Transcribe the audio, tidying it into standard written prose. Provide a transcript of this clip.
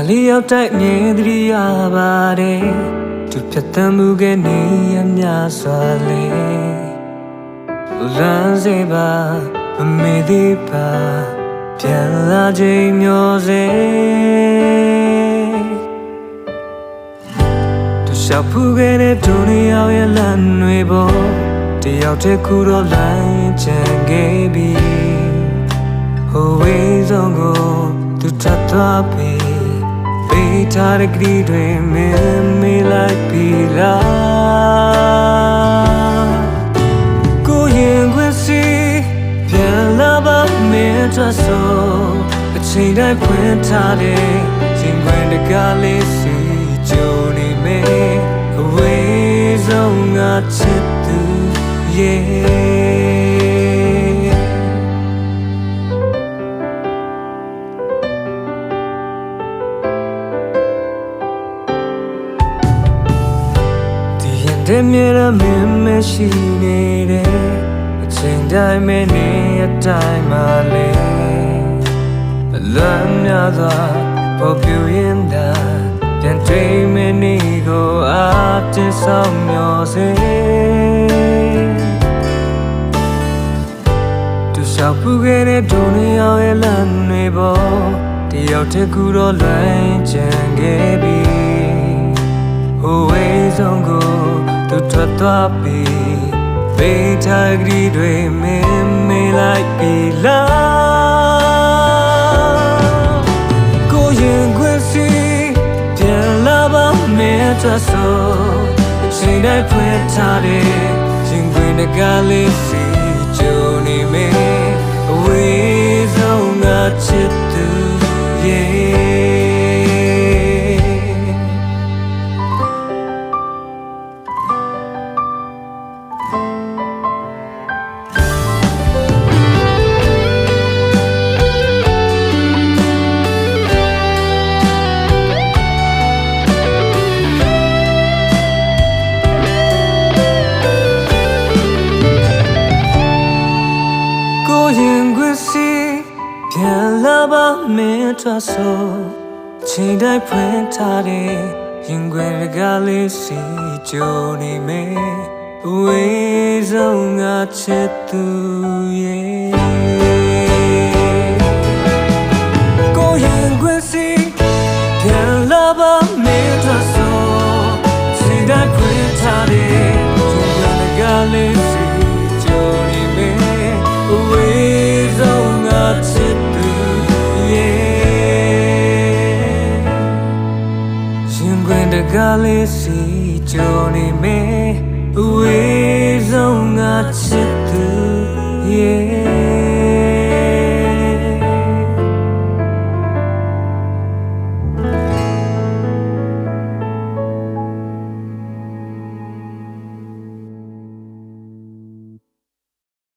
လေးရောက်တိုက်မြင်သတိရပါတယ်သူဖြတ်သန်းမှုကနေရများစွာလေလမ်းစေပါမမေ့သေးပါပြန်လာချိန်မျိုးစေသူရှောက်ဖူးခဲ့တဲ့ဒုနီယောက်ရဲ့လမ်းတွေပေါ်တယောက်တည်းခုတော့လိုင်းချန်ခဲ့ပြီဟိုဝေးဆုံးကိုသူထပ်သွားပြီပေးထားတဲ့ကလေးတွေမင်းမေးလိုက်ပြီလားကိုရင်ခွင့်စီပြန်လာပါမင်းတို့ဆိုအချိန်တိုင်းဖွင့်ထားတဲ့ရင်ခွင်တကားလေးစီကြိုနေမယ်အဝေးဆုံးငါချစ်သူတဲ့မြေရမင်းမရှိနေတဲ့အချိန်တိုင်းမနေအတိုင်းမှလေအလမ်းများစွာပေါ်ပြင်းတာပြန်တွေ့မနေကိုအားတင်ဆောင်မျှော်စေသူရှောက်ဖူးခဲ့တဲ့ဒုနီယောက်ရဲ့လမ်းတွေပေါ်တယောက်တည်းကူတော့လွန်ကျန်ခဲ့ပြီဟိုဝေးဆုံးကိုသူထွက်သွားပြီပေးထားကလေးတွေမင်းမေးလိုက်ပြီလားကိုရင်ခွင့်စီပြန်လာပါမင်းတို့ဆိုအချိန်တိုင်းဖွင့်ထားတဲ့ရင်ခွင်တကားလေးစီကြိုနေမယ်အဝေးဆုံးငါချစ်သူပြန်လာပါမင်းတို့ဆိုချိန်တိုင်းဖွင့်ထားတဲ့ရင်ခွင်တကားလေးစီကြိုနေမယ်အဝေးဆုံးငါချစ်သူကိုရင်ခွင့်စီပြန်လာပါမင်းတို့ဆိုချိန်တိုင်းဖွင့်ထားတဲ့ရင်ခွင်တကားလေးစီကြိုနေမယ်အဝေးဆုံးငါချစ်တကားလေးစီကြိုနေမယ်အဝေးဆုံးငါချစ်သူ